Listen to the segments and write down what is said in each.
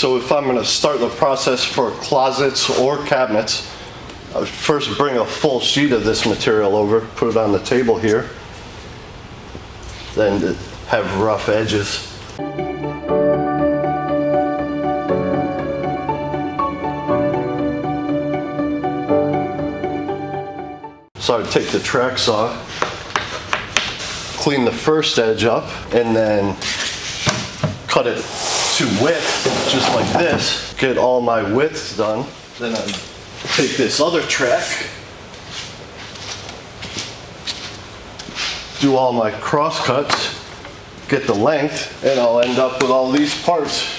So if I'm gonna start the process for closets or cabinets, I would first bring a full sheet of this material over, put it on the table here, then have rough edges. So I'd take the track saw, clean the first edge up, and then cut it to width, just like this. Get all my widths done. Then I'd take this other track, do all my cross cuts, get the length, and I'll end up with all these parts.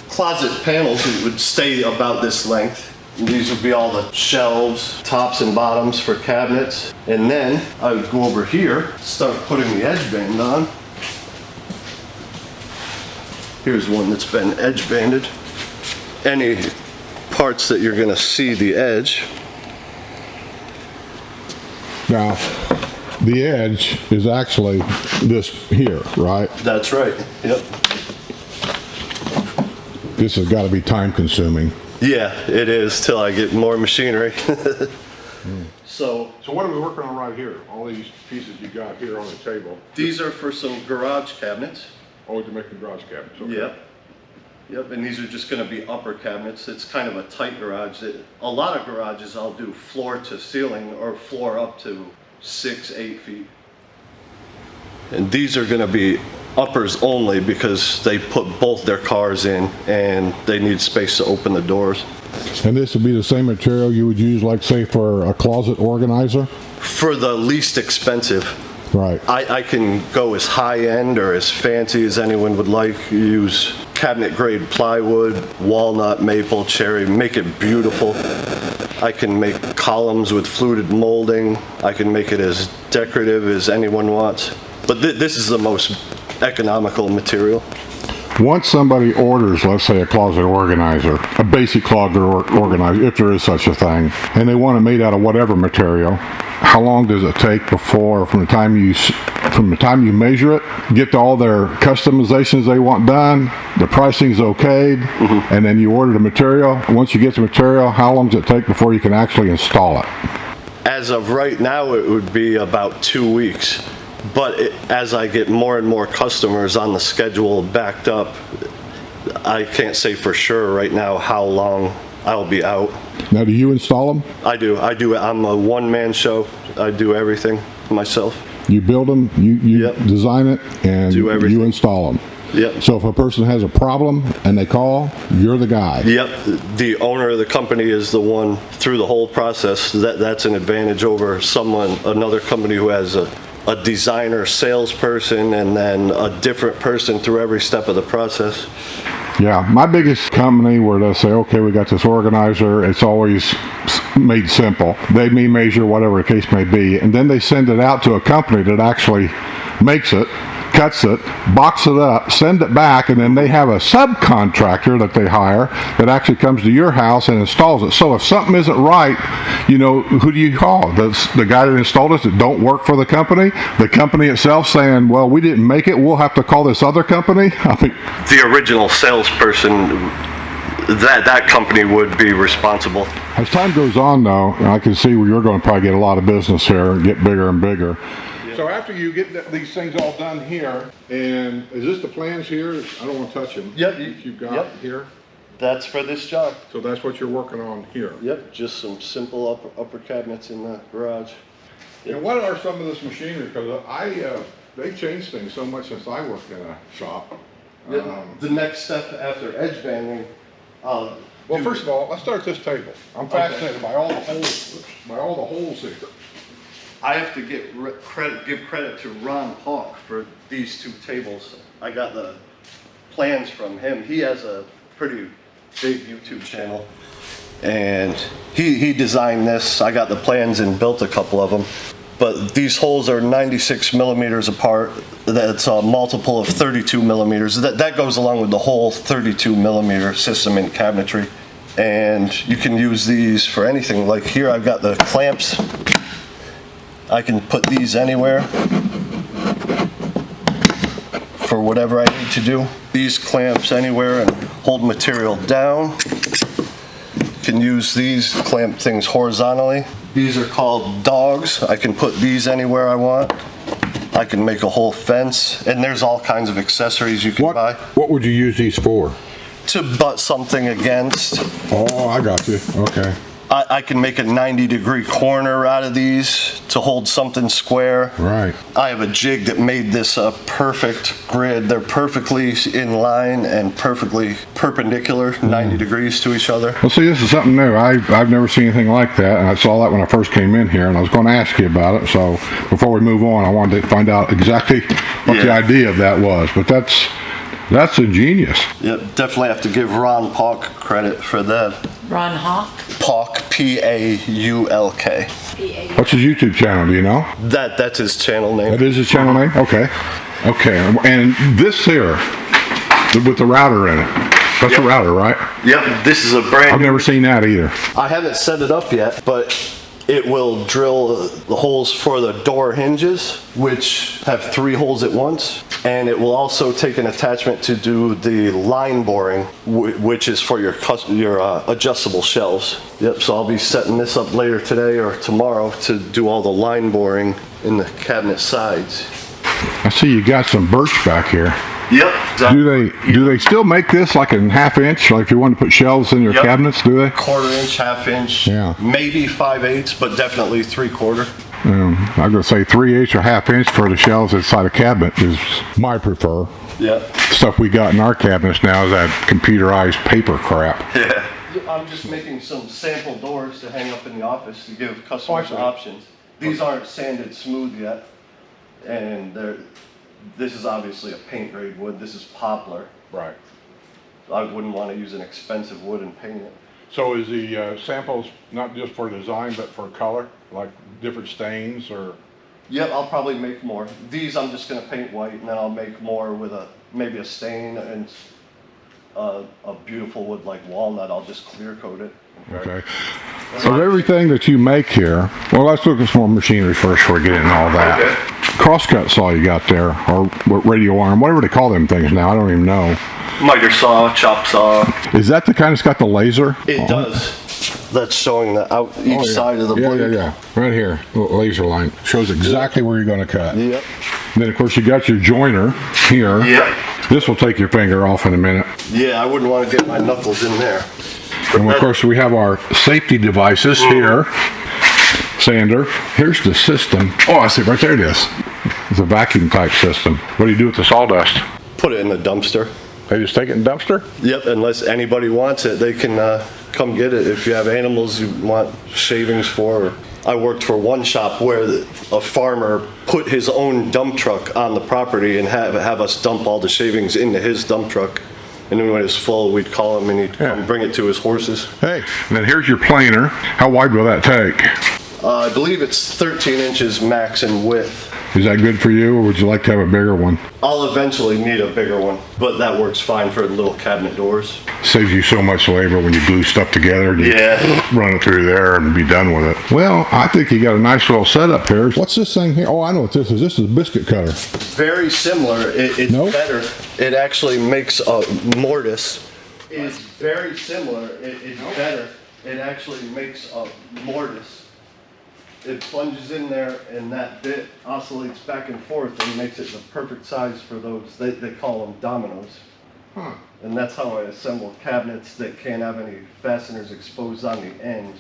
Closet panels would stay about this length. These would be all the shelves, tops and bottoms for cabinets. And then I would go over here, start putting the edge band on. Here's one that's been edge banded. Any parts that you're gonna see the edge. Now, the edge is actually this here, right? That's right, yep. This has got to be time consuming. Yeah, it is, till I get more machinery. So what are we working on right here? All these pieces you got here on the table. these are for some garage cabinets. Oh, to make the garage cabinets. Okay. Yep. Yep, and these are just gonna be upper cabinets. It's kind of a tight garage. A lot of garages I'll do floor to ceiling or floor up to 6-8 feet. And these are gonna be uppers only because they put both their cars in and they need space to open the doors. And this would be the same material you would use, like, say, for a closet organizer? For the least expensive. Right. I can go as high-end or as fancy as anyone would like. Use cabinet-grade plywood, walnut, maple, cherry, make it beautiful. I can make columns with fluted molding. I can make it as decorative as anyone wants. But this is the most economical material. Once somebody orders, let's say, a closet organizer, a basic closet organizer, if there is such a thing, and they want it made out of whatever material, how long does it take before, from the time you measure it, get to all their customizations they want done, the pricing's okayed, and then you order the material? Once you get the material, how long does it take before you can actually install it? As of right now, it would be about 2 weeks. But as I get more and more customers on the schedule backed up, I can't say for sure right now how long I'll be out. Now, do you install them? I do. I'm a one-man show. I do everything myself. You build them, you Yep. design it, and Do everything. you install them. Yep. So if a person has a problem and they call, you're the guy. Yep. The owner of the company is the one through the whole process. That's an advantage over another company who has a designer, salesperson, and then a different person through every step of the process. Yeah, my biggest company where they'll say, okay, we got this organizer, it's always made simple. They may measure whatever the case may be, and then they send it out to a company that actually makes it, cuts it, boxes it up, send it back, and then they have a subcontractor that they hire that actually comes to your house and installs it. So if something isn't right, you know, who do you call? The guy that installed it that don't work for the company itself saying, well, we didn't make it, we'll have to call this other company? I mean, The original salesperson, that company would be responsible. as time goes on, though, I can see where you're going to probably get a lot of business here and get bigger and bigger. So after you get these things all done here, and is this the plans here? I don't want to touch them. Yep. You've got Yep. here. That's for this job. So that's what you're working on here. Yep, just some simple upper cabinets in the garage. And what are some of this machinery? Because they've changed things so much since I worked in a shop. The next step after edge banding. Well, first of all, let's start at this table. I'm fascinated by all the holes here. I have to give credit to Ron Hawk for these two tables. I got the plans from him. He has a pretty big YouTube channel, and he designed this. I got the plans and built a couple of them. But these holes are 96 millimeters apart. That's a multiple of 32 millimeters. That goes along with the whole 32 millimeter system in cabinetry. And you can use these for anything. Like here, I've got the clamps. I can put these anywhere for whatever I need to do. These clamps anywhere and hold material down. Can use these clamp things horizontally. These are called dogs. I can put these anywhere I want. I can make a whole fence, and there's all kinds of accessories you can buy. What would you use these for? To butt something against. Oh, I got you. Okay. I can make a 90-degree corner out of these to hold something square. Right. I have a jig that made this a perfect grid. They're perfectly in line and perfectly perpendicular, 90 degrees to each other. Well, see, this is something new. I've never seen anything like that, and I saw that when I first came in here, and I was going to ask you about it. So before we move on, I wanted to find out exactly what the idea of that was. But that's ingenious. Yep, definitely have to give Ron Paulk credit for that. Ron Hawk? Paulk, P-A-U-L-K. What's his YouTube channel? Do you know? That's his channel name. That is his channel name? Okay. Okay. And this here, with the router in it, that's a router, right? Yep, this is a brand I've never seen that either. I haven't set it up yet, but it will drill the holes for the door hinges, which have 3 holes at once. And it will also take an attachment to do the line boring, which is for your adjustable shelves. Yep, so I'll be setting this up later today or tomorrow to do all the line boring in the cabinet sides. I see you got some birch back here. Yep. Exactly. Do they still make this like in ½ inch? Like if you want to put shelves in your cabinets, do they? 1/4 inch, ½ inch, maybe 5/8, but definitely 3/4. I'm going to say 3/8 or ½ inch for the shelves inside a cabinet is my prefer. Yeah. Stuff we got in our cabinets now is that computerized paper crap. Yeah. I'm just making some sample doors to hang up in the office to give customers options. These aren't sanded smooth yet, and this is obviously a paint grade wood. This is poplar. Right. I wouldn't want to use an expensive wood and paint it. So is the samples not just for design but for color, like different stains or? Yep, I'll probably make more. These I'm just going to paint white, and then I'll make more with maybe a stain and a beautiful wood like walnut. I'll just clear coat it. Okay. So everything that you make here, well, let's look at some more machinery first before we get into all that. Okay. Crosscut saw you got there, or radio arm, whatever they call them things now. I don't even know. Miter saw, chop saw. Is that the kind that's got the laser? It does. That's showing each side of the blade. Yeah. Right here, little laser line. Shows exactly where you're going to cut. Yep. And then, of course, you got your joiner here. Yep. This will take your finger off in a minute. Yeah, I wouldn't want to get my knuckles in there. And of course, we have our safety devices here. Sander. Here's the system. Oh, I see. Right there it is. It's a vacuum type system. What do you do with the sawdust? Put it in the dumpster. They just take it in the dumpster? Yep, unless anybody wants it, they can come get it. If you have animals you want shavings for. I worked for one shop where a farmer put his own dump truck on the property and have us dump all the shavings into his dump truck. And then when it's full, we'd call him and he'd come bring it to his horses. Hey, and then here's your planer. How wide will that take? I believe it's 13 inches max in width. Is that good for you, or would you like to have a bigger one? I'll eventually need a bigger one, but that works fine for little cabinet doors. Saves you so much labor when you glue stuff together. You run it through there and be done with it. Well, I think you got a nice little setup here. What's this thing here? Oh, I know what this is. This is a biscuit cutter. Very similar. It's better. It actually makes a mortise. It's very similar. It's better. It actually makes a mortise. It plunges in there and that bit oscillates back and forth and makes it the perfect size for those, they call them dominoes. Huh. And that's how I assemble cabinets that can't have any fasteners exposed on the end.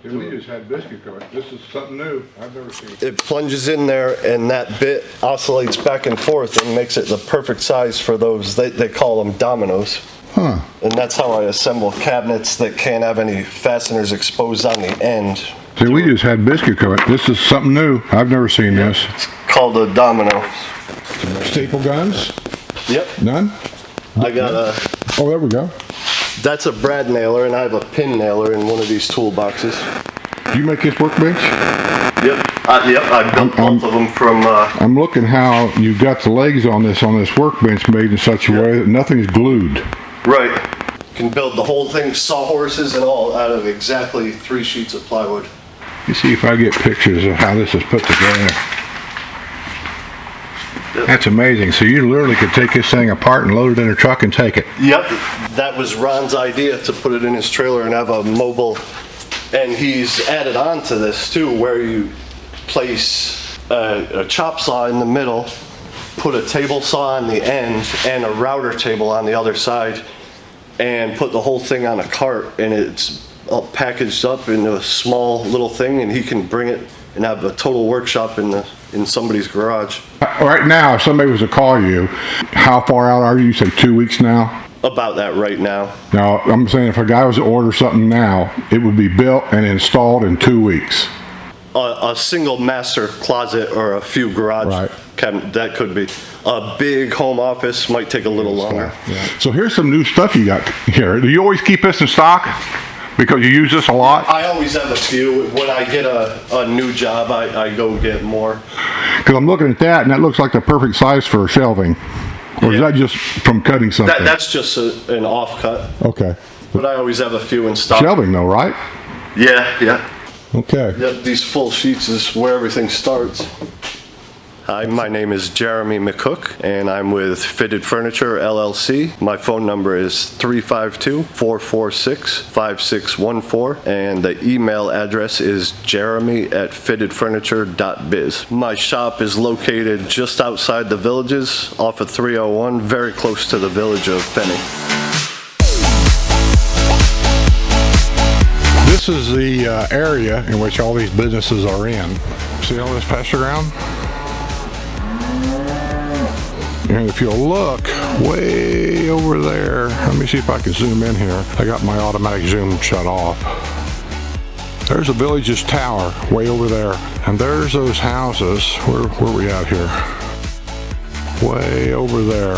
We just had biscuit cutter. This is something new. I've never seen it. It plunges in there and that bit oscillates back and forth and makes it the perfect size for those, they call them dominoes. Huh. And that's how I assemble cabinets that can't have any fasteners exposed on the end. See, we just had biscuit cutter. This is something new. I've never seen this. It's called a domino. Staple guns? Yep. None? I got a... Oh, there we go. That's a brad nailer, and I have a pin nailer in one of these toolboxes. Do you make this workbench? Yep. I built both of them from... I'm looking how you've got the legs on this workbench made in such a way that nothing's glued. Right. You can build the whole thing, sawhorses and all, out of exactly 3 sheets of plywood. You see if I get pictures of how this is put together. That's amazing. So you literally could take this thing apart and load it in a truck and take it. Yep, that was Ron's idea, to put it in his trailer and have a mobile, and he's added on to this too, where you place a chop saw in the middle, put a table saw on the end and a router table on the other side, and put the whole thing on a cart, and it's all packaged up into a small little thing, and he can bring it and have a total workshop in somebody's garage. Right now, if somebody was to call you, how far out are you? You say 2 weeks now? About that right now. Now, I'm saying if a guy was to order something now, it would be built and installed in 2 weeks. A single master closet or a few garage cabinet, that could be. A big home office might take a little longer. Yeah. So here's some new stuff you got here. Do you always keep this in stock? Because you use this a lot? I always have a few. When I get a new job, I go get more. Because I'm looking at that, and that looks like the perfect size for shelving. Or is that just from cutting something? That's just an offcut. Okay. But I always have a few in stock. Shelving though, right? Yeah. Okay. Yep, these full sheets is where everything starts. Hi, my name is Jeremy McCook, and I'm with Fitted Furniture, LLC. My phone number is 352-446-5614, and the email address is jeremy@fittedfurniture.biz. My shop is located just outside the Villages, off of 301, very close to the village of Fenny. This is the area in which all these businesses are in. See all this pasture ground? And if you'll look way over there, let me see if I can zoom in here. I got my automatic zoom shut off. There's the Villages Tower way over there. And there's those houses. Where we at here? Way over there.